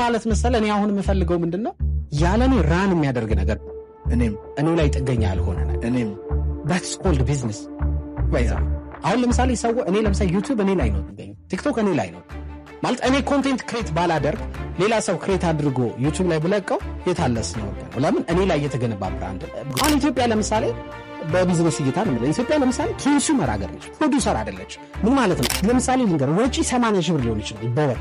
ማለት መሰለህ እኔ አሁን የምፈልገው ምንድነው ያለኔ ራን የሚያደርግ ነገር እኔ ላይ ጥገኛ ያልሆነ ነገር that's called business ወይዛ አሁን ለምሳሌ ለምሳሌ ዩቲዩብ እኔ ላይ ነው ጥገኛ ቲክቶክ እኔ ላይ ነው ማለት እኔ ኮንቴንት ክሬት ባላደርግ ሌላ ሰው ክሬት አድርጎ ዩቲዩብ ላይ ብለቀው የታለስ ነው ለምን እኔ ላይ የተገነባ ብራንድ አሁን ኢትዮጵያ ለምሳሌ በቢዝነስ እይታ ነው ኢትዮጵያ ለምሳሌ ኮንሱመር ሀገር ነች ፕሮዲዩሰር አይደለች ምን ማለት ነው ለምሳሌ ልንገር ወጪ 80 ሺህ ብር ሊሆን ይችላል በወር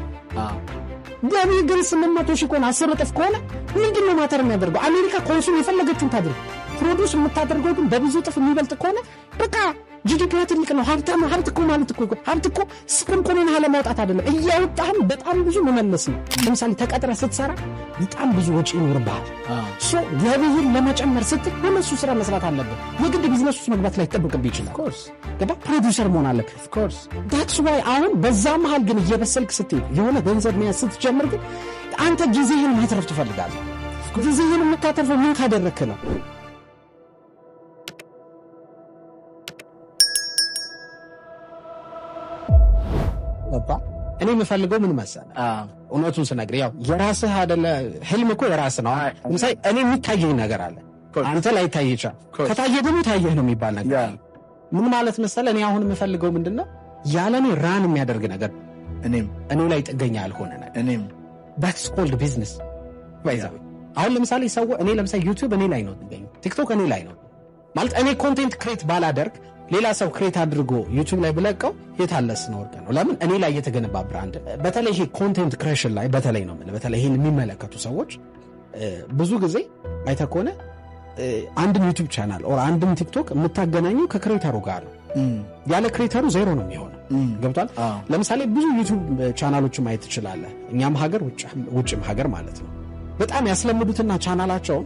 ገቢ ግን 800 ሺህ ከሆነ 10 እጥፍ ከሆነ ምንድነው ማተር የሚያደርገው አሜሪካ ኮንሱም የፈለገችውን ታድርግ ፕሮዲዩስ የምታደርገው ግን በብዙ እጥፍ የሚበልጥ ከሆነ በቃ ጂዲፒ ትልቅ ነው ሀብት እኮ ማለት እኮ ስም ኮኔን ሀለ ማውጣት አይደለም እያወጣህም በጣም ብዙ መመለስ ነው ለምሳሌ ተቀጥረ ስትሰራ በጣም ብዙ ወጪ ይኖርብሃል ሶ ገቢህን ለመጨመር ስትል በመሱ ስራ መስራት አለብህ የግድ ቢዝነስ ውስጥ መግባት ላይ ተጠብቅብህ ይችላል ኦፍ ኮርስ ገባ ፕሮዲዩሰር መሆን አለብህ ኦፍ ኮርስ that's why አሁን በዛ መሃል ግን እየበሰልክ ስትሄድ የሆነ ገንዘብ መያዝ ስትጀምር ግን አንተ ጊዜህን ማትረፍ ትፈልጋለህ ጊዜህን የምታተርፈው ምን ካደረክ ነው እኔ የምፈልገው ምን መሰለህ እውነቱን ስነግርህ ያው የራስህ አይደለ ህልም እኮ የራስህ ነው ለምሳሌ እኔ የሚታየኝ ነገር አለ አንተ ላይ ታየህ ይችላል ከታየህ ደግሞ ታየህ ነው የሚባል ነገር ምን ማለት መሰለህ እኔ አሁን የምፈልገው ምንድነው ያለኔ ራን የሚያደርግ ነገር እኔ ላይ ጥገኛ ያልሆነ ነገር that's called business ወይዛ አሁን ለምሳሌ ለምሳሌ ዩቲዩብ እኔ ላይ ነው ጥገኛ ቲክቶክ እኔ ላይ ነው ማለት እኔ ኮንቴንት ክሬት ባላደርግ ሌላ ሰው ክሬት አድርጎ ዩቲዩብ ላይ ብለቀው የታለስ ነው ለምን እኔ ላይ የተገነባ ብራንድ በተለይ ይሄ ኮንቴንት ክሬሽን ላይ በተለይ ይሄን የሚመለከቱ ሰዎች ብዙ ጊዜ አይተኮነ አንድም ዩቲዩብ ቻናል ኦር አንድም ቲክቶክ የምታገናኘው ከክሬተሩ ጋር ነው ያለ ክሬተሩ ዜሮ ነው የሚሆነው ገብቷል ለምሳሌ ብዙ ዩቲዩብ ቻናሎች ማየት ትችላለህ እኛም ሀገር ውጭም ሀገር ማለት ነው በጣም ያስለምዱትና ቻናላቸው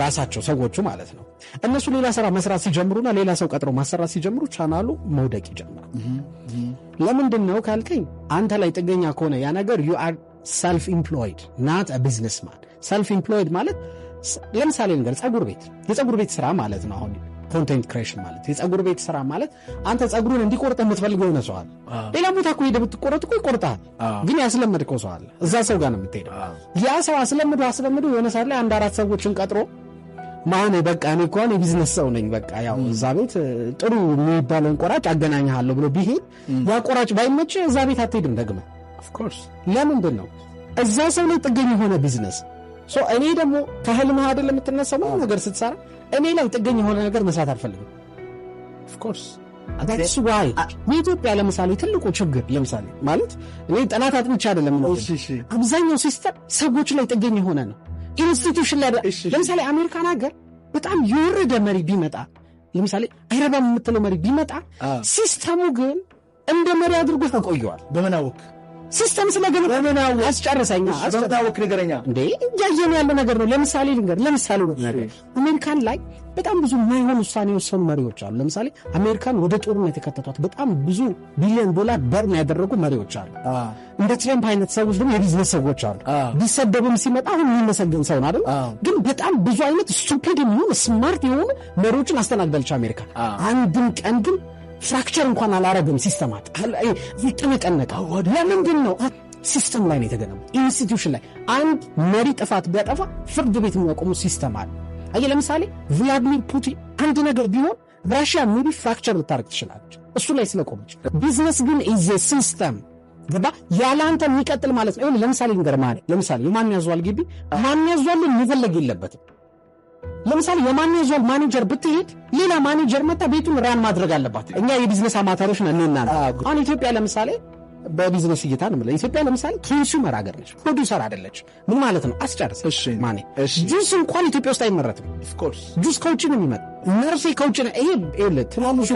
ራሳቸው ሰዎቹ ማለት ነው እነሱ ሌላ ስራ መስራት ሲጀምሩና ሌላ ሰው ቀጥሮ ማሰራት ሲጀምሩ ቻናሉ መውደቅ ይጀምራል ለምንድን ነው ካልከኝ አንተ ላይ ጥገኛ ከሆነ ያ ነገር you are self employed not a businessman self employed ማለት ለምሳሌ ነገር የጸጉር ቤት ስራ ማለት ነው አሁን ኮንቴንት ክሬሽን ማለት የጸጉር ቤት ስራ ማለት አንተ ጸጉሩን እንዲቆርጥ የምትፈልገው ነው ሰው አለ ሌላ ቦታ እኮ ሄደህ ብትቆረጥ እኮ ይቆርጣል ግን ያስለመድከው ሰው አለ እዛ ሰው ጋር ነው የምትሄደው ያ ሰው አስለምዶ የሆነ ሰዓት ላይ 1-4 ሰዎችን ቀጥሮ ማን በቃ እኔ እኮ የቢዝነስ ሰው ነኝ በቃ ያው እዛ ቤት ጥሩ የሚባለን ቆራጭ አገናኛለሁ ብሎ ቢሄድ ያ ቆራጭ ባይመች እዛ ቤት አትሄድም ደግመህ ኦፍ ኮርስ ለምንድን ነው እዛ ሰው ላይ ጥገኛ የሆነ ቢዝነስ ሶ እኔ ደግሞ ከህልምህ አይደለም የምትነሳው ነገር ስትሰራ እኔ ላይ ጥገኛ የሆነ ነገር መስራት አልፈልግም ኦፍ ኮርስ that's why ኢትዮጵያ ለምሳሌ ትልቁ ችግር ለምሳሌ ማለት እኔ ጥናት አጥንቼ አይደለም ነው አብዛኛው ሲስተም ሰዎች ላይ ጥገኛ የሆነ ነው ኢንስቲትዩሽን ላይ ለምሳሌ አሜሪካን ሀገር በጣም የወረደ መሪ ቢመጣ ለምሳሌ አይረባም የምትለው መሪ ቢመጣ ሲስተሙ ግን እንደ መሪ አድርጎ ተቆየዋል በመናወቅ ሲስተም ስለገና በመናወቅ አስጨርሰኛ አስጨታወቅ ነገረኛ እንዴ ያየን ያለ ነገር ነው ለምሳሌ አሜሪካን ላይ በጣም ብዙ ማይሆን ውሳኔ ወሰኑ መሪዎች አሉ ለምሳሌ አሜሪካን ወደ ጦርነት የተከተቷት በጣም ብዙ ቢሊዮን ዶላር በርን ያደረጉ መሪዎች አሉ እንደ ትራምፕ አይነት ሰዎች ደግሞ የቢዝነስ ሰዎች አሉ ቢሰደብም ሲመጣ አሁን የሚመሰገን ሰው ነው አይደል ግን በጣም ብዙ አይነት ስቱፒድ የሆኑ ስማርት የሆኑ መሪዎችን አስተናግዳለች አሜሪካ አንድም ቀን ግን ፍራክቸር እንኳን አላረገም ሲስተማት ይተነቀነቀ ለምንድን ነው ሲስተም ላይ ነው የተገነባው ኢንስቲትዩሽን ላይ አንድ መሪ ጥፋት ቢያጠፋ ፍርድ ቤት የሚያቆሙ ሲስተም አለ ለምሳሌ ቭላድሚር ፑቲን አንድ ነገር ቢሆን ራሽያ ሜቢ ፍራክቸር ልታረግ ትችላለች እሱ ላይ ስለቆመች ቢዝነስ ግን ኢዝ ኤ ሲስተም ገባ ያላንተ የሚቀጥል ማለት ነው ለምሳሌ ለምሳሌ የማን ያዟል ግቢ ማን ያዟል የሚፈልግ የለበትም ለምሳሌ የማን ያዟል ማኔጀር ብትሄድ ሌላ ማኔጀር መጣ ቤቱን ራን ማድረግ አለባት እኛ የቢዝነስ አማተሮች ነንና አሁን ኢትዮጵያ ለምሳሌ በቢዝነስ እይታ ነው ማለት ኢትዮጵያ ለምሳሌ ኮንሱመር ሀገር ነች ፕሮዲዩሰር አይደለች ምን ማለት ነው አስጨርስ እሺ ጁስ እንኳን ኢትዮጵያ ውስጥ አይመረትም ኦፍ ኮርስ ጁስ ከውጭ ነው የሚመጣው ነርሴ ከውጭ ነው ይሄ ትናንሽ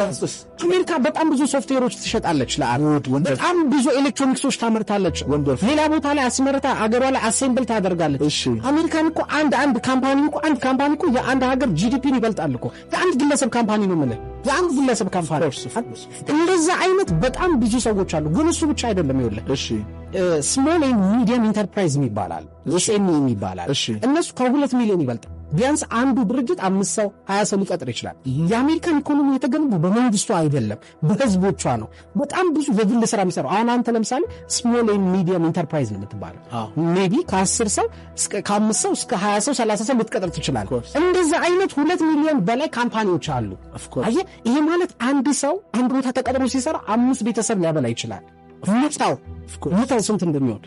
አሜሪካ በጣም ብዙ ሶፍትዌሮች ትሸጣለች ለአሮድ በጣም ብዙ ኤሌክትሮኒክሶች ታመርታለች ሌላ ቦታ ላይ አስመርታ አገሯ ላይ አሴምብል ታደርጋለች አሜሪካን እኮ አንድ ካምፓኒ እኮ የአንድ ሀገር ጂዲፒን ይበልጣል እኮ የአንድ ግለሰብ ካምፓኒ ነው ማለት የአንድ ግለሰብ ካምፓኒ እንደዛ አይነት በጣም ብዙ ሰዎች አሉ ግን እሱ ብቻ አይደለም ይኸውልህ እሺ ስሞል ኤንድ ሚዲየም ኢንተርፕራይዝ ይባላል ኤስኤምኢ ይባላል እነሱ ከ2 ሚሊዮን ይበልጣል ቢያንስ አንዱ ድርጅት 5 ሰው 20 ሰው ሊቀጥር ይችላል። የአሜሪካን ኢኮኖሚ የተገነባው በመንግስቱ አይደለም በህዝቦቿ ነው። በጣም ብዙ የግል ስራ የሚሰሩ አሁን አንተ ለምሳሌ ስሞል ኤንድ ሚዲየም ኢንተርፕራይዝ ነው የምትባለው። ሜቢ ከ10 ሰው ከ5 ሰው እስከ 20 ሰው 30 ሰው ልትቀጥር ትችላለህ። እንደዛ አይነት 2 ሚሊዮን በላይ ካምፓኒዎች አሉ። አየህ ይሄ ማለት አንድ ሰው አንድ ቦታ ተቀጥሮ ሲሰራ 5 ቤተሰብ ሊያበላ ይችላል። ሙታው ስንት እንደሚሆን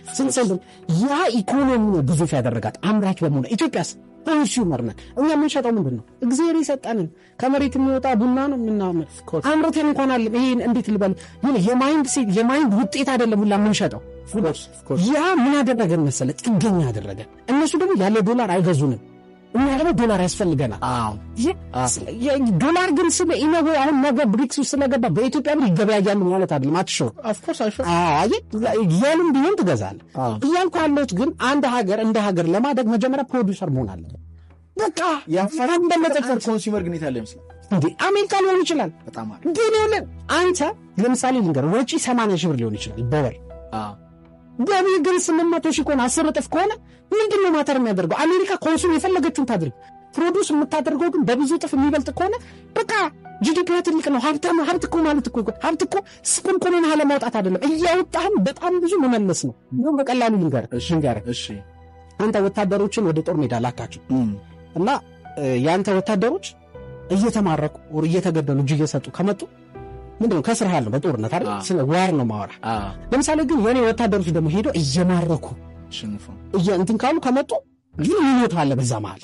ያ ኢኮኖሚ ነው ግዙፍ ያደረጋት አምራች በመሆኗ። ኢትዮጵያስ ኮንሱመር ነን እኛ። የምንሸጠው ምንድን ነው? እግዚአብሔር የሰጠንን ከመሬት የሚወጣ ቡና ነው የምናመር። አምርተን እንኳን አለ ይሄን እንዴት ልበል የማይንድ ውጤት አይደለም ሁላ የምንሸጠው። ያ ምን ያደረገን መሰለ? ጥገኛ ያደረገን። እነሱ ደግሞ ያለ ዶላር አይገዙንም፣ እኛ ደግሞ ዶላር ያስፈልገናል። ዶላር ግን ስለ ኢነጎ አሁን ነገ ብሪክስ ውስጥ ስለገባ በኢትዮጵያ ብር ይገበያያሉ ማለት አይደለም። አትሾ ያሉም ቢሆን ትገዛለህ እያልኩ ያለሁት ግን አንድ ሀገር እንደ ሀገር ለማደግ መጀመሪያ ፕሮዲውሰር መሆን አለበት። በቃ ያፈራን በመጠፈር ኮንሱመር ግን ይታለ ይመስላል እንዴ አሜሪካ ሊሆን ይችላል። ግን ይኸውልህ አንተ ለምሳሌ ልንገርህ ወጪ 80 ሺህ ብር ሊሆን ይችላል በወር ገቢ ግን 800 ሺህ ከሆነ 10 እጥፍ ከሆነ ምንድን ነው ማተር የሚያደርገው? አሜሪካ ኮንሱም የፈለገችውን ታድርግ። ፕሮዲውስ የምታደርገው ግን በብዙ እጥፍ የሚበልጥ ከሆነ በቃ ጂዲፒ ትልቅ ነው። ሀብት እኮ ማለት እኮ ሀብት እኮ ስኩንኩንን ለማውጣት አይደለም፣ እያወጣህም በጣም ብዙ መመለስ ነው። ነው በቀላሉ ልንገርህ። አንተ ወታደሮችን ወደ ጦር ሜዳ ላካቸው እና ያንተ ወታደሮች እየተማረኩ ወር እየተገደሉ እጅ እየሰጡ ከመጡ ምንድነው ከስራ ያለው በጦርነት አይደል? ስለ ዋር ነው ማወራ። ለምሳሌ ግን የኔ ወታደሮች ደግሞ ሄዶ እየማረኩ እንትን ካሉ ከመጡ ግን ይሞት አለ በዛ መሃል።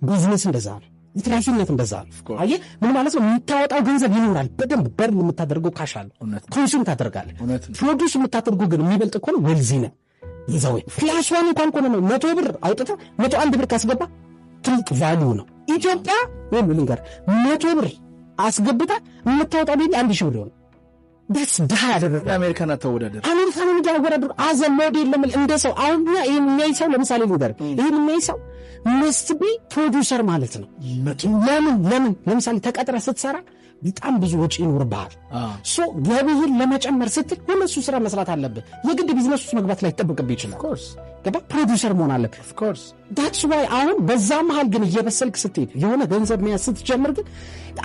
ቢዝነስ እንደዛ ነው፣ ኢንትራፊነት እንደዛ ነው። አየህ ምን ማለት ነው? የምታወጣው ገንዘብ ይኖራል በደንብ በር የምታደርገው ካሽ አለ፣ ኮንሱም ታደርጋለህ። ፕሮዲውስ የምታደርገው ግን የሚበልጥ ከሆነ ወልዚ ነው ይዘው ፕላስ ዋን እንኳን ከሆነ ነው 100 ብር አውጥተህ 101 ብር ካስገባ ትልቅ ቫልዩ ነው። ኢትዮጵያ ምን ልንገር 100 ብር አስገብታ የምታወጣው ቢል 1000 ብር ይሆን ደስ ዳህ ያደረገ አሜሪካን አተወዳደር አዘ ሞዴል ለምን እንደ ሰው አሁን የሚያይ ሰው ለምሳሌ ልንገር ይሄን የሚያይ ሰው must be ፕሮዲውሰር ማለት ነው። ለምን ለምሳሌ ተቀጥረ ስትሰራ በጣም ብዙ ወጪ ይኖርብሃል። ሶ ገቢህን ለመጨመር ስትል ሁለሱ ስራ መስራት አለብህ። የግድ ቢዝነስ ውስጥ መግባት ላይ ተጠብቅብህ ይችላል። ገባ ፕሮዲውሰር መሆን አለብህ። ኦፍ ኮርስ that's why አሁን በዛ መሃል ግን እየበሰልክ ስትሄድ የሆነ ገንዘብ መያዝ ስትጀምር ግን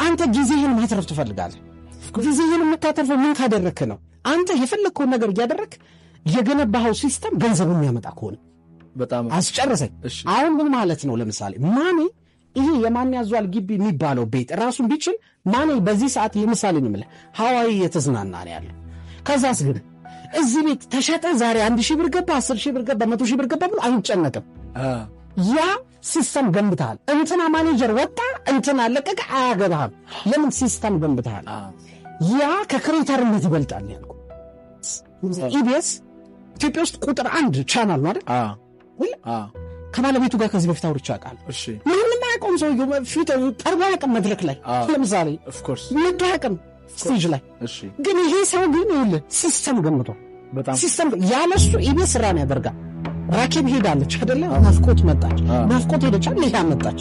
አንተ ጊዜህን ማትረፍ ትፈልጋለህ። ጊዜህን የምታተርፈው ምን ካደረክ ነው? አንተ የፈለግከውን ነገር እያደረክ የገነባኸው ሲስተም ገንዘብ የሚያመጣ ከሆነ በጣም አስጨረሰኝ። አሁን ምን ማለት ነው? ለምሳሌ ማኔ ይሄ የማን ያዟል ግቢ የሚባለው ቤት ራሱን ቢችል ማኔ በዚህ ሰዓት የምሳሌ ነው የምልህ ሐዋይ የተዝናና ነው ያለው። ከዛስ ግን እዚህ ቤት ተሸጠ ዛሬ 1000 ብር ገባ 10000 ብር ገባ 100000 ብር ገባ ብሎ አይጨነቅም። ያ ሲስተም ገንብተሃል። እንትና ማኔጀር ወጣ እንትና ለቀቀ አያገባህም። ለምን ሲስተም ገንብተሃል። ያ ከክሬተርነት ይበልጣል ያልኩ። ኢቢኤስ ኢትዮጵያ ውስጥ ቁጥር 1 ቻናል ነው አይደል? ከባለቤቱ ጋር ከዚህ በፊት አውርቼ አውቃለሁ። ምንም አያውቀውም ሰውዬው ፊት ቀርቦ አያውቅም መድረክ ላይ ለምሳሌ ምንም አያውቅም ስቴጅ ላይ። ግን ይሄ ሰው ግን ይኸውልህ ሲስተም ገንብቷል። ሲስተም ያለሱ ኢቢኤስ ስራን ያደርጋል። ራኬብ ሄዳለች አይደለ? ናፍቆት መጣች፣ ናፍቆት ሄደች፣ ሌላ መጣች።